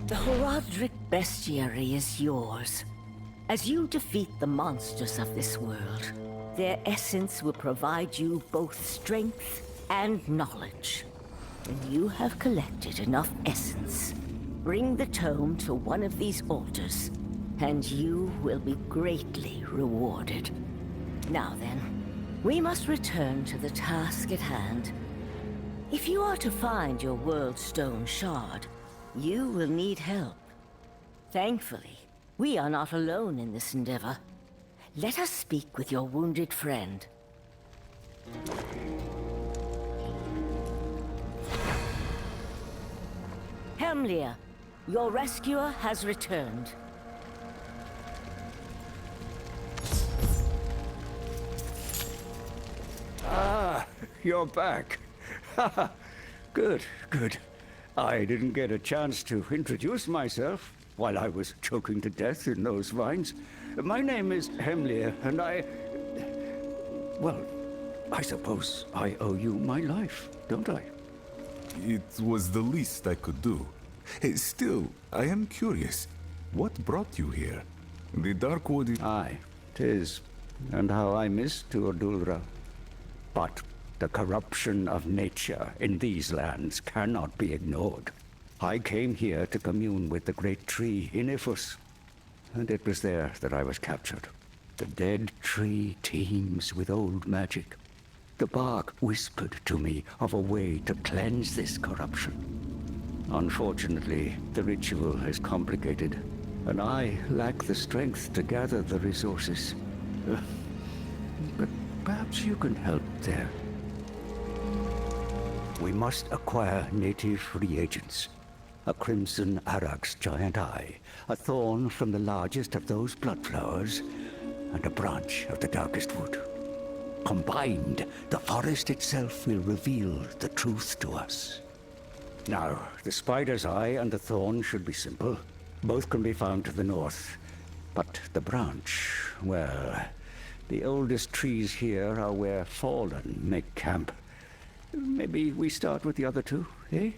The Horadric Bestiary is yours. As you defeat the monsters of this world, their essence will provide you both strength and knowledge. When you have collected enough essence, bring the tome to one of these altars, and you will be greatly rewarded. Now then, we must return to the task at hand. If you are to find your World Stone Shard, you will need help. Thankfully, we are not alone in this endeavor. Let us speak with your wounded friend. Hemlir, your rescuer has returned. Ah, you're back. Good, good. I didn't get a chance to introduce myself while I was choking to death in those vines. My name is Hemlir, and well, I suppose I owe you my life, don't I? It was the least I could do. Still, I am curious. What brought you here? The Darkwood is... Aye, 'tis. And how I miss Tuodulra. But the corruption of nature in these lands cannot be ignored. I came here to commune with the great tree Inifus, and it was there that I was captured. The dead tree teems with old magic. The bark whispered to me of a way to cleanse this corruption. Unfortunately, the ritual is complicated, and I lack the strength to gather the resources. But perhaps you can help there. We must acquire native reagents. A crimson Arax giant eye, a thorn from the largest of those blood flowers, and a branch of the darkest wood. Combined, the forest itself will reveal the truth to us. Now, the spider's eye and the thorn should be simple. Both can be found to the north. But the branch, well, the oldest trees here are where Fallen make camp. Maybe we start with the other two, eh?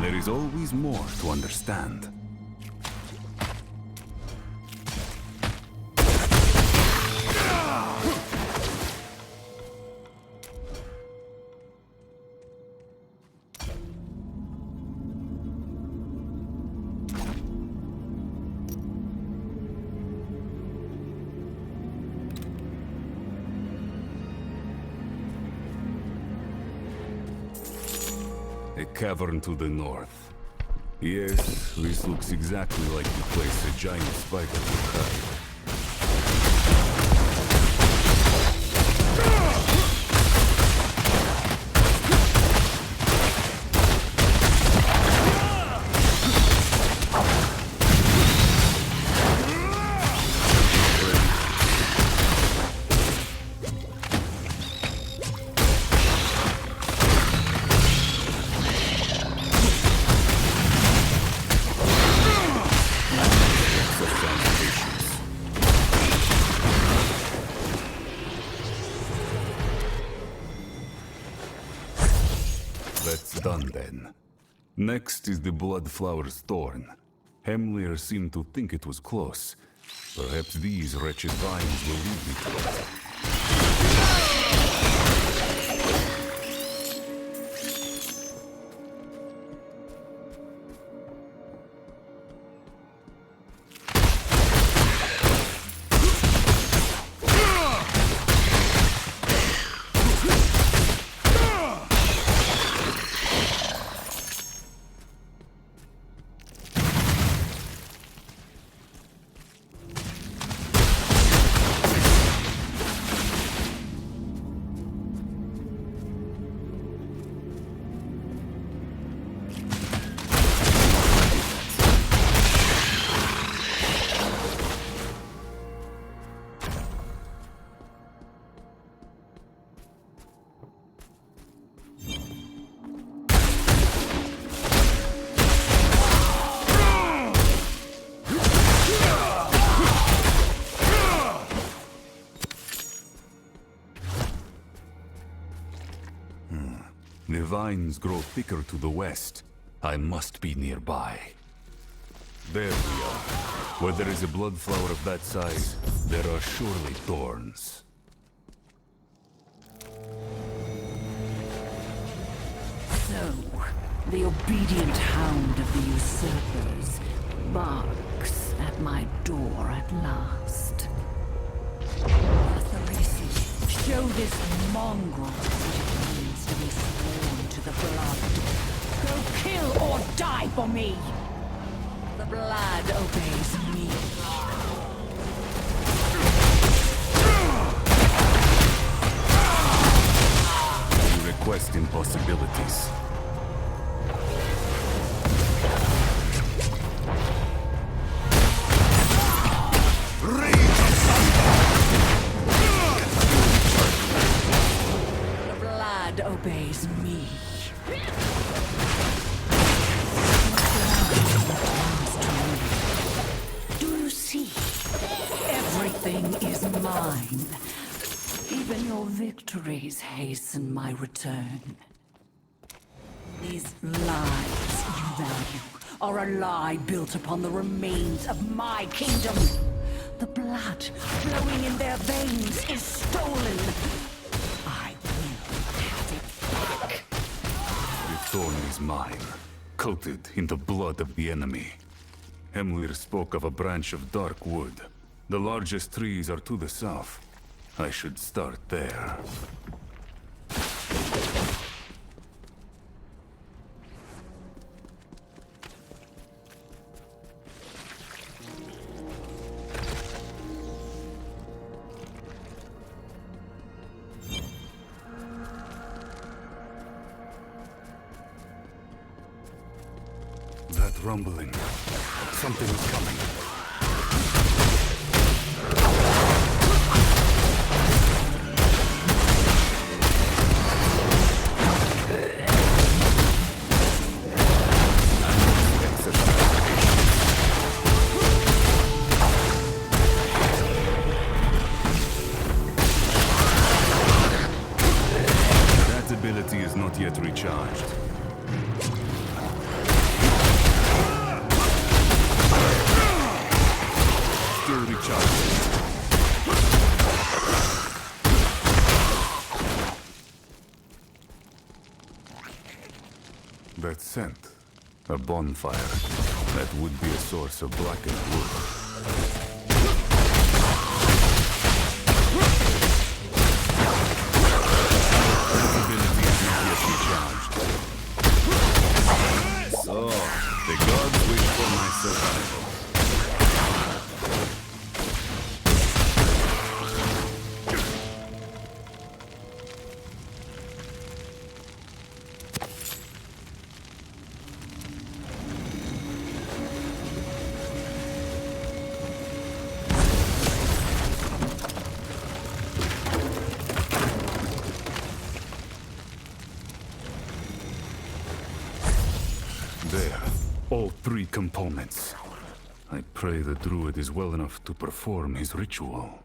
There is always more to understand. A cavern to the north. Yes, this looks exactly like the place a giant spider would hide. That's done then. Next is the Bloodflower's Thorn. Hemlir seemed to think it was close. Perhaps these wretched vines will lead me to it. The vines grow thicker to the west. I must be nearby. There we are. Where there is a bloodflower of that size, there are surely thorns. So, the obedient hound of the usurpers barks at my door at last. Atharisi, show this mongrel what it means to be sworn to the blood. Go kill or die for me! The blood obeys me. You request impossibilities. The blood obeys me. Do you see? Everything is mine. Even your victories hasten my return. These lives you value are a lie built upon the remains of my kingdom. The blood flowing in their veins is stolen. I will have it back. The thorn is mine, coated in the blood of the enemy. Hemlir spoke of a branch of dark wood. The largest trees are to the south. I should start there. That rumbling. Something is coming. That ability is not yet recharged. Still recharged. That scent. A bonfire. That would be a source of blackened wood. That ability is not yet recharged. So, the god survival. There, all three components. I pray the druid is well enough to perform his ritual.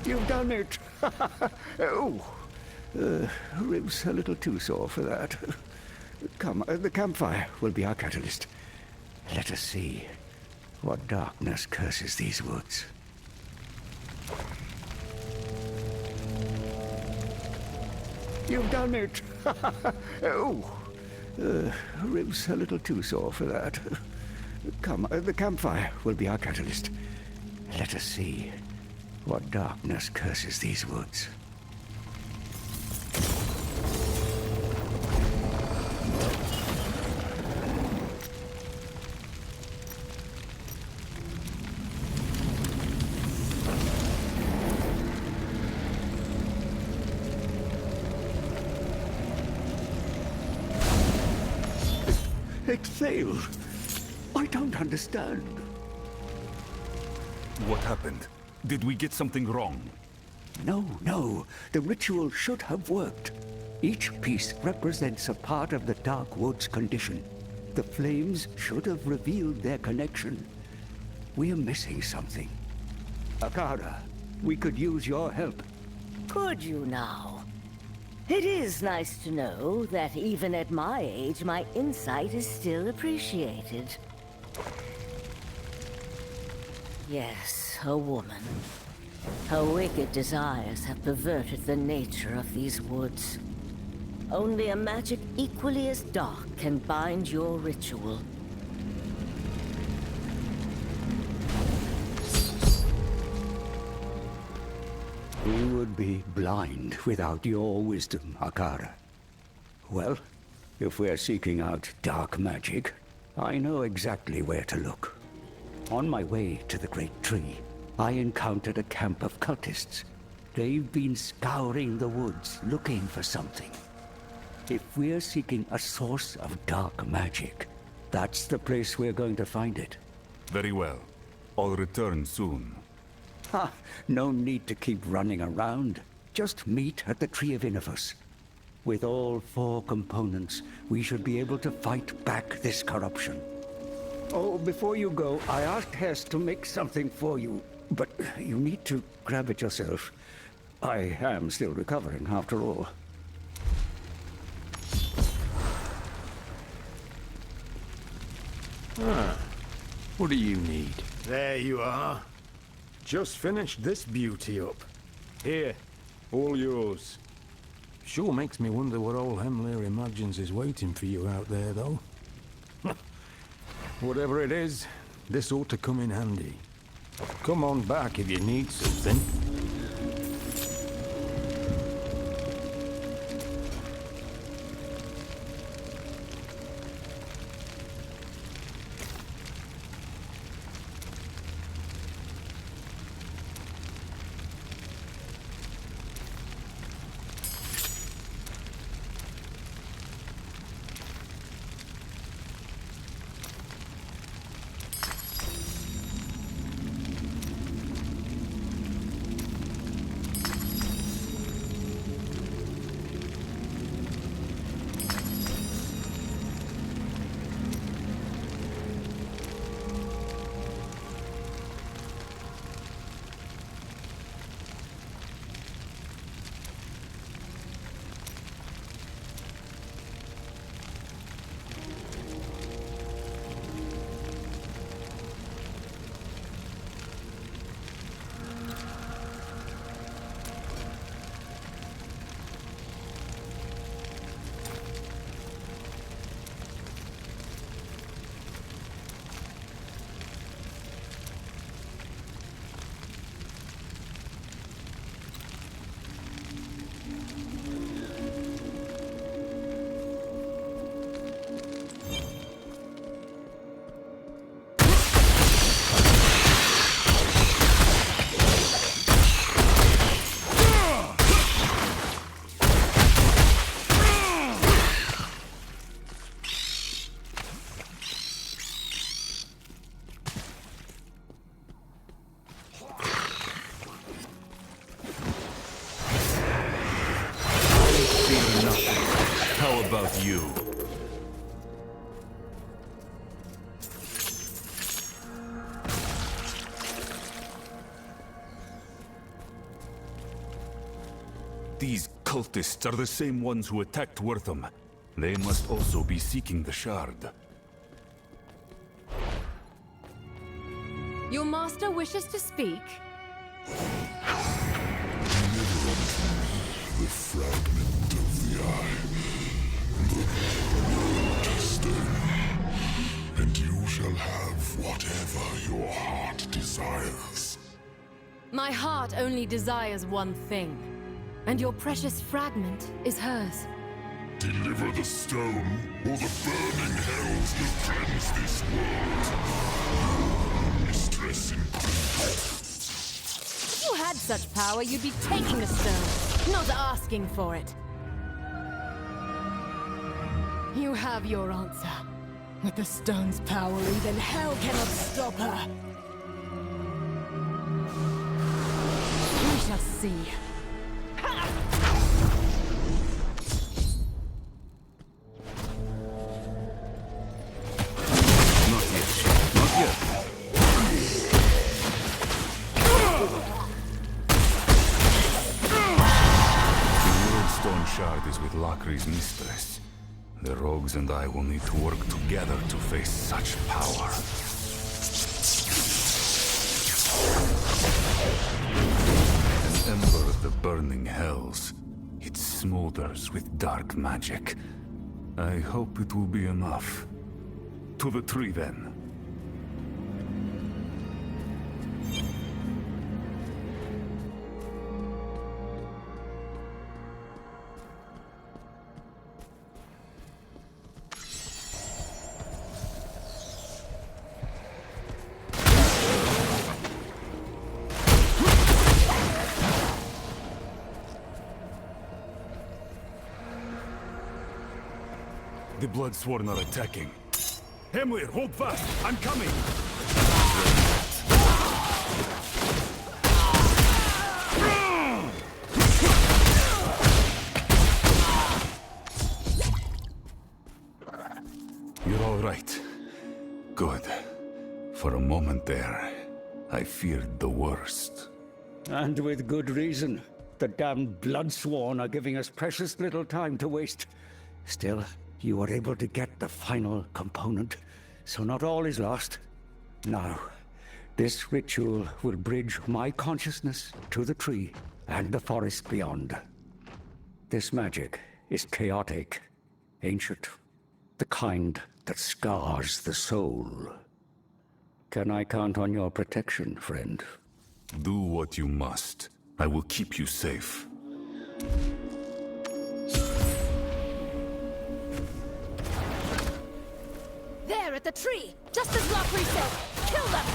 You've done it! Oh, ribs a little too sore for that. Come, the campfire will be our catalyst. Let us see what darkness curses these woods. You've done it! Oh, ribs a little too sore for that. Come, the campfire will be our catalyst. Let us see what darkness curses these woods. It failed. I don't understand. What happened? Did we get something wrong? No. The ritual should have worked. Each piece represents a part of the Dark Woods condition. The flames should have revealed their connection. We're missing something. Akara, we could use your help. Could you now? It is nice to know that even at my age, my insight is still appreciated. Yes, a woman. Her wicked desires have perverted the nature of these woods. Only a magic equally as dark can bind your ritual. We would be blind without your wisdom, Akara. Well, if we're seeking out dark magic, I know exactly where to look. On my way to the Great Tree, I encountered a camp of cultists. They've been scouring the woods, looking for something. If we're seeking a source of dark magic, that's the place we're going to find it. Very well. I'll return soon. Ha! No need to keep running around. Just meet at the Tree of Innovus. With all 4 components, we should be able to fight back this corruption. Oh, before you go, I asked Hess to make something for you, but you need to grab it yourself. I am still recovering, after all. What do you need? There you are. Just finished this beauty up. Here, all yours. Sure makes me wonder what old Hemlir imagines is waiting for you out there, though. Whatever it is, this ought to come in handy. Come on back if you need something. about you? These cultists are the same ones who attacked Wortham. They must also be seeking the shard. Your master wishes to speak? The fragment of the eye, the stone, and you shall have whatever your heart desires. My heart only desires one thing, and your precious fragment is hers. Deliver the stone, or the burning hells will cleanse this world. Mistress in If you had such power, you'd be taking the stone, not asking for it. You have your answer. With the stone's power, even hell cannot stop her. We shall see. Not yet. Not yet. The World Stone Shard is with Lakri's mistress. The rogues and I will need to work together to face such power. An ember of the burning hells. It smolders with dark magic. I hope it will be enough. To the tree, then. The Bloodsworn are attacking. Hemlir, hold fast! I'm coming! You're all right. Good. For a moment there, I feared the worst. And with good reason. The damned Bloodsworn are giving us precious little time to waste. Still, you were able to get the final component, so not all is lost. Now, this ritual will bridge my consciousness to the tree and the forest beyond. This magic is chaotic, ancient, the kind that scars the soul. Can I count on your protection, friend? Do what you must. I will keep you safe. There at the tree! Just as Lakri said! Kill them!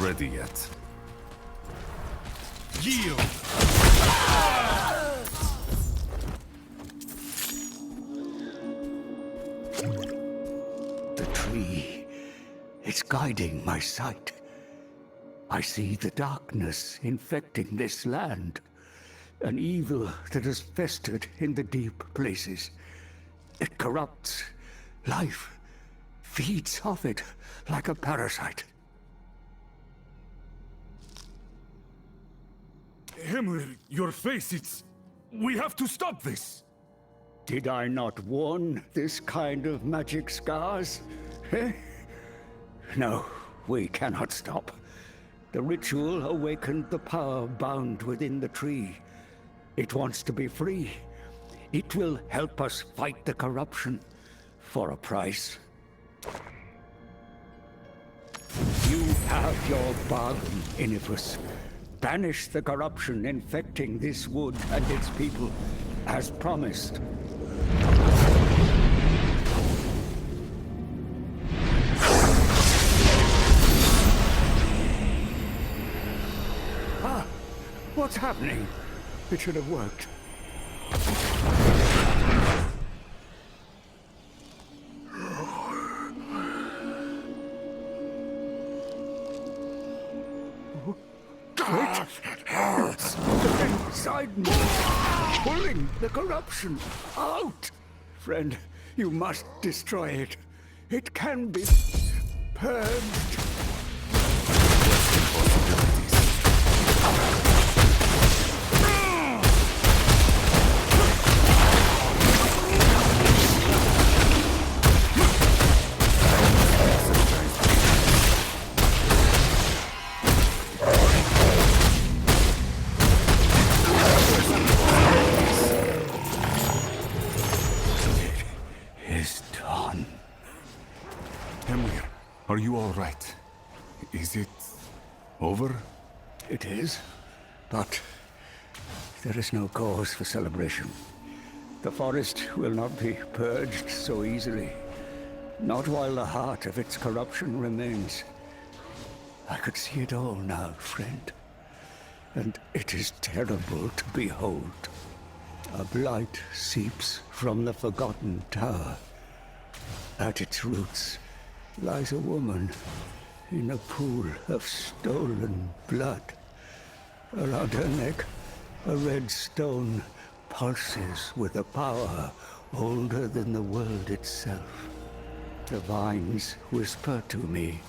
Ready yet. Yield! The tree, it's guiding my sight. I see the darkness infecting this land. An evil that has festered in the deep places. It corrupts life, feeds off it like a parasite. Hemlir, your face, it's... We have to stop this! Did I not warn this kind of magic scars? Eh? No, we cannot stop. The ritual awakened the power bound within the tree. It wants to be free. It will help us fight the corruption for a price. You have your bargain, Inifus. Banish the corruption infecting this wood and its people, as promised. What's happening? It should have worked. It's inside me, pulling the corruption out. Friend, you must destroy it. It can be purged. Are you all right? Is it over? It is, but there is no cause for celebration. The forest will not be purged so easily. Not while the heart of its corruption remains. I could see it all now, friend. And it is terrible to behold. A blight seeps from the forgotten tower. At its roots lies a woman in a pool of stolen blood. Around her neck, a red stone pulses with a power older than the world itself. The vines whisper to me.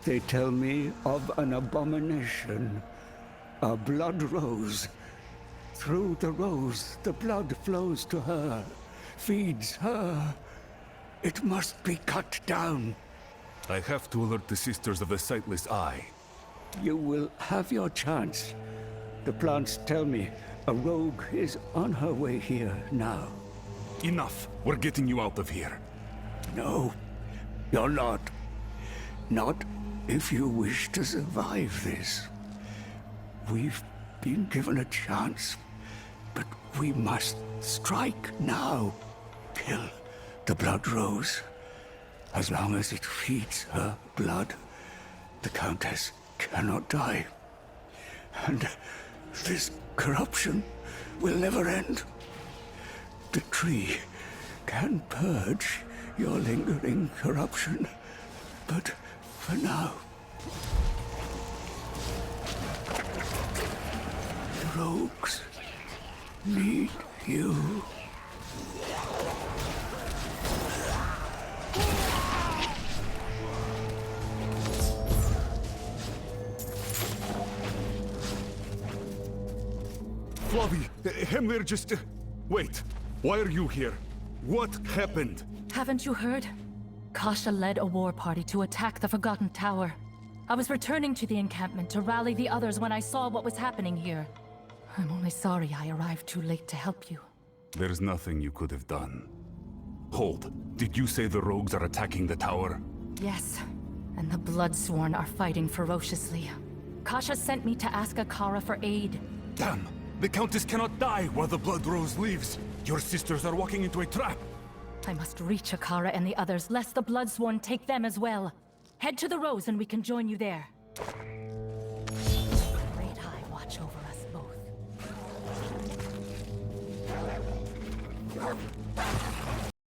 They tell me of an abomination, a blood rose. Through the rose, the blood flows to her, feeds her. It must be cut down. I have to alert the Sisters of the Sightless Eye. You will have your chance. The plants tell me a rogue is on her way here now. Enough! We're getting you out of here. No, you're not. Not if you wish to survive this. We've been given a chance, but we must strike now. Kill the blood rose. As long as it feeds her blood, the Countess cannot die. And this corruption will never end. The tree can purge your lingering corruption, but for now, the rogues need you. Flavi, Hemlir just... Wait, why are you here? What happened? Haven't you heard? Kasha led a war party to attack the Forgotten Tower. I was returning to the encampment to rally the others when I saw what was happening here. I'm only sorry I arrived too late to help you. There's nothing you could have done. Hold, did you say the rogues are attacking the tower? Yes, and the Bloodsworn are fighting ferociously. Kasha sent me to ask Akara for aid. Damn! The Countess cannot die while the Blood Rose leaves! Your sisters are walking into a trap! I must reach Akara and the others, lest the Bloodsworn take them as well. Head to the Rose and we can join you there. Great High watch over us both.